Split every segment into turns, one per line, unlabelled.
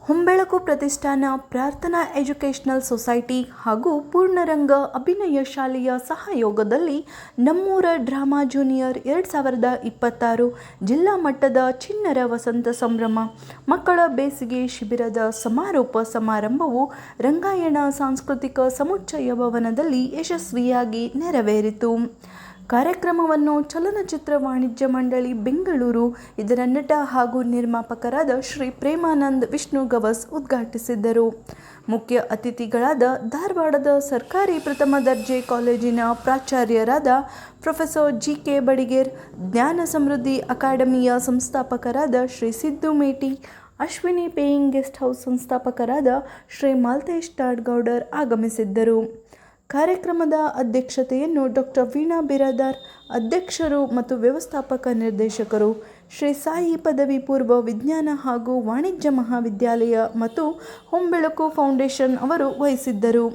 ಹೊಂಬೆಳಕು ಪ್ರತಿಷ್ಠಾನ, ಪ್ರಾರ್ಥನಾ educational society ಹಾಗೂ ಪೂರ್ಣರಂಗ ಅಭಿನಯ ಶಾಲೆಯ ಸಹಯೋಗದಲ್ಲಿ ನಮ್ಮೂರ ಡ್ರಾಮಾ ಜೂನಿಯರ್ 2026 ಜಿಲ್ಲಾ ಮಟ್ಟದ ಚಿಣ್ಣರ ವಸಂತ ಸಂಭ್ರಮ ಮಕ್ಕಳ ಬೇಸಿಗೆ ಶಿಬಿರದ ಸಮಾರೋಪ ಸಮಾರಂಭವು ರಂಗಾಯಣ ಸಾಂಸ್ಕೃತಿಕ ಸಮುಚ್ಚಯ ಭವನದಲ್ಲಿ ಯಶಸ್ವಿಯಾಗಿ ನೆರವೇರಿತು. ಕಾರ್ಯಕ್ರಮವನ್ನು ಚಲನಚಿತ್ರ ವಾಣಿಜ್ಯ ಮಂಡಳಿ ಬೆಂಗಳೂರು ಇದರ ನಟ ಹಾಗೂ ನಿರ್ಮಾಪಕರಾದ ಶ್ರೀ ಪ್ರೇಮಾನಂದ್ ವಿಷ್ಣು ಗವಸ್ ಉದ್ಘಾಟಿಸಿದ್ದರು. ಮುಖ್ಯ ಅತಿಥಿಗಳಾದ ಧಾರವಾಡದ ಸರ್ಕಾರಿ ಪ್ರಥಮ ದರ್ಜೆ ಕಾಲೇಜಿನ ಪ್ರಾಚಾರ್ಯರಾದ ಪ್ರೊಫೆಸರ್ ಜಿ.ಕೆ. ಬಡಿಗೇರ್, ಜ್ಞಾನ ಸಮೃದ್ಧಿ ಅಕಾಡೆಮಿಯ ಸಂಸ್ಥಾಪಕರಾದ ಶ್ರೀ ಸಿದ್ದು ಮೇಟಿ, ಅಶ್ವಿನಿ ಪೇಯಿಂಗ್ ಗೆಸ್ಟ್ ಹೌಸ್ ಸಂಸ್ಥಾಪಕರಾದ ಶ್ರೀ ಮಾಲ್ತೇಶ್ ತಾಡ್ಗೌಡರ್ ಆಗಮಿಸಿದ್ದರು. ಕಾರ್ಯಕ್ರಮದ ಅಧ್ಯಕ್ಷತೆಯನ್ನು ಡಾಕ್ಟರ್ ವೀಣಾ ಬಿರಾದಾರ್, ಅಧ್ಯಕ್ಷರು ಮತ್ತು ವ್ಯವಸ್ಥಾಪಕ ನಿರ್ದೇಶಕರು ಶ್ರೀ ಸಾಯಿ ಪದವಿ ಪೂರ್ವ ವಿಜ್ಞಾನ ಹಾಗೂ ವಾಣಿಜ್ಯ ಮಹಾವಿದ್ಯಾಲಯ ಮತ್ತು ಹೊಂಬೆಳಕು ಫೌಂಡೇಶನ್ ಅವರು ವಹಿಸಿದ್ದರು.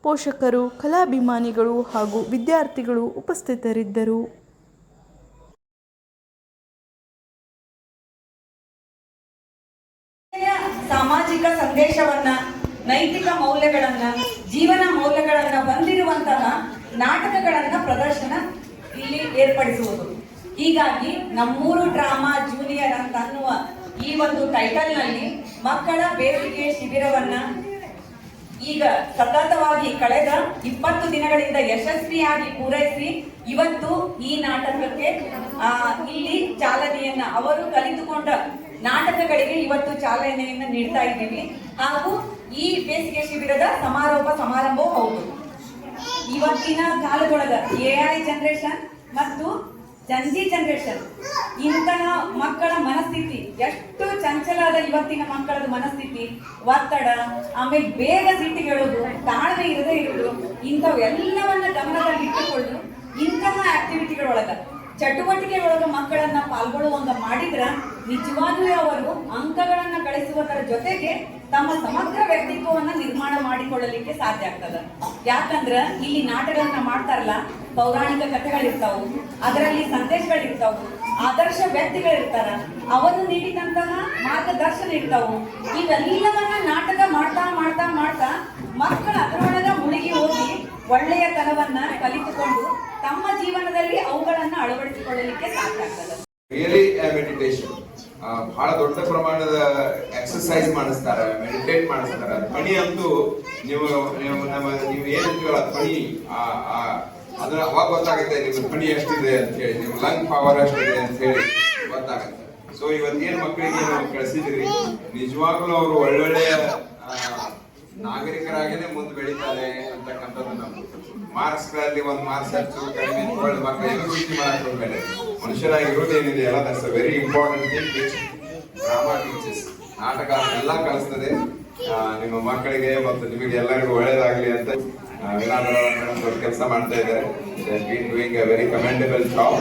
ಪೋಷಕರು, ಕಲಾಭಿಮಾನಿಗಳು ಹಾಗೂ ವಿದ್ಯಾರ್ಥಿಗಳು ಉಪಸ್ಥಿತರಿದ್ದರು.
ಸಾಮಾಜಿಕ ಸಂದೇಶವನ್ನ, ನೈತಿಕ ಮೌಲ್ಯಗಳನ್ನ, ಜೀವನ ಮೌಲ್ಯಗಳನ್ನ ಹೊಂದಿರುವಂತಹ ನಾಟಕಗಳನ್ನ ಪ್ರದರ್ಶನ ಇಲ್ಲಿ ಏರ್ಪಡಿಸುವುದು. ಹೀಗಾಗಿ ನಮ್ಮೂರು ಡ್ರಾಮಾ ಜೂನಿಯರ್ ಅಂತ ಅನ್ನುವ ಈ ಒಂದು ಟೈಟಲ್ ನಲ್ಲಿ ಮಕ್ಕಳ ಬೇಸಿಗೆ ಶಿಬಿರವನ್ನ ಈಗ ಸತತವಾಗಿ ಕಳೆದ 20 ದಿನಗಳಿಂದ ಯಶಸ್ವಿಯಾಗಿ ಪೂರೈಸಿ ಇವತ್ತು ಈ ನಾಟಕಕ್ಕೆ ಇಲ್ಲಿ ಚಾಲನೆಯನ್ನ, ಅವರು ಕಲಿತುಕೊಂಡ ನಾಟಕಗಳಿಗೆ ಇವತ್ತು ಚಾಲನೆಯನ್ನ ನೀಡ್ತಾ ಇದ್ದೀವಿ. ಹಾಗೂ ಈ ಬೇಸಿಗೆ ಶಿಬಿರದ ಸಮಾರೋಪ ಸಮಾರಂಭವೂ ಹೌದು. ಇವತ್ತಿನ ಕಾಲದೊಳಗ AI ಜನರೇಷನ್ ಮತ್ತು ಜನ್ಜಿ ಜನರೇಷನ್, ಇಂತಹ ಮಕ್ಕಳ ಮನಸ್ಥಿತಿ ಎಷ್ಟು ಚಂಚಲಾದ, ಇವತ್ತಿನ ಮಕ್ಕಳ ಮನಸ್ಥಿತಿ, ಒತ್ತಡ, ಆಮೇಲೆ ಬೇಗ ಸಿಟ್ಟಿಗೆಳುವುದು, ತಾಳ್ಮೆ ಇರದೇ ಇರುವುದು, ಇಂಥವೆಲ್ಲವನ್ನ ಗಮನದಲ್ಲಿಟ್ಟುಕೊಂಡು ಇಂತಹ ಆಕ್ಟಿವಿಟಿಗಳೊಳಗ ಚಟುವಟಿಕೆಯೊಳಗ ಮಕ್ಕಳನ್ನ ಪಾಲ್ಗೊಳ್ಳುವಂಗ ಮಾಡಿದ್ರ ನಿಜವಾಗ್ಲೂ ಅವರು ಅಂಕಗಳನ್ನ ಗಳಿಸುವುದರ ಜೊತೆಗೆ ತಮ್ಮ ಸಮಗ್ರ ವ್ಯಕ್ತಿತ್ವವನ್ನ ನಿರ್ಮಾಣ ಮಾಡಿಕೊಳ್ಳಲಿಕ್ಕೆ ಸಾಧ್ಯ ಆಗ್ತದ. ಯಾಕಂದ್ರ ಇಲ್ಲಿ ನಾಟಕಗಳನ್ನ ಮಾಡ್ತಾರಲ್ಲ, ಪೌರಾಣಿಕ ಕಥೆಗಳಿರ್ತಾವು, ಅದರಲ್ಲಿ ಸಂದೇಶಗಳಿರ್ತಾವು, ಆದರ್ಶ ವ್ಯಕ್ತಿಗಳಿರ್ತಾರ, ಅವರು ನೀಡಿದಂತಹ ಮಾರ್ಗದರ್ಶನ ಇರ್ತಾವು. ಇವೆಲ್ಲವನ್ನ ನಾಟಕ ಮಾಡ್ತಾ ಮಾಡ್ತಾ ಮಾಡ್ತಾ ಮಕ್ಕಳ ಅದರೊಳಗ ಮುಳುಗಿ ಹೋಗಿ ಒಳ್ಳೆಯ ತನವನ್ನ ಕಲಿತುಕೊಂಡು ತಮ್ಮ ಜೀವನದಲ್ಲಿ ಅವುಗಳನ್ನ ಅಳವಡಿಸಿಕೊಳ್ಳಲಿಕ್ಕೆ ಸಾಧ್ಯ ಆಗ್ತದೆ.
ರಿಯಲಿ ಮೆಡಿಟೇಷನ್ ಬಹಳ ದೊಡ್ಡ ಪ್ರಮಾಣದ ಎಕ್ಸರ್ಸೈಸ್ ಮಾಡಿಸ್ತಾರೆ, ಮೆಡಿಟೇಟ್ ಮಾಡಿಸ್ತಾರೆ. ಧ್ವನಿ ಅಂತೂ ನೀವು ಏನಂತೀವಲ್ಲ ಧ್ವನಿ, ಅದನ್ನ ಅವಾಗ ಗೊತ್ತಾಗುತ್ತೆ ನಿಮ್ಮ ಧ್ವನಿ ಎಷ್ಟಿದೆ ಅಂತ ಹೇಳಿ, ನಿಮ್ಮ ಲಂಗ್ ಪವರ್ ಎಷ್ಟಿದೆ ಅಂತ ಹೇಳಿ ಗೊತ್ತಾಗುತ್ತೆ. ಸೊ ಇವತ್ತೇನು ಮಕ್ಕಳಿಗೆ ನಾವು ಕಳಿಸಿದ್ರಿ, ನಿಜವಾಗ್ಲೂ ಅವರು ಒಳ್ಳೊಳ್ಳೆಯ ನಾಗರಿಕರಾಗೇನೆ ಮುಂದೆ ಬೆಳೀತಾರೆ ಅಂತಕ್ಕಂಥದ್ದು ನಮ್ಗೆ. ಮಾರ್ಕ್ಸ್ಗಳಲ್ಲಿ ಒಂದು ಮಾರ್ಕ್ಸ್ ಹೆಚ್ಚು ಕಡಿಮೆ ಮಕ್ಕಳು ಏನು ರೀತಿ ಮಾಡಕ್ ಹೋಗ್ಬೇಡ, ಮನುಷ್ಯರಾಗಿರೋದೇನಿದೆ ಅಲ್ಲ, that's a very important thing which drama teachers. ನಾಟಕ ಎಲ್ಲ ಕಲಿಸ್ತದೆ ನಿಮ್ಮ ಮಕ್ಕಳಿಗೆ ಮತ್ತು ನಿಮಗೆ ಎಲ್ಲರಿಗೂ ಒಳ್ಳೇದಾಗಲಿ ಅಂತ ವಿನಾದರ ಮೇಡಮ್ ಕೆಲಸ ಮಾಡ್ತಾ ಇದ್ದಾರೆ. Doing A very commendable job.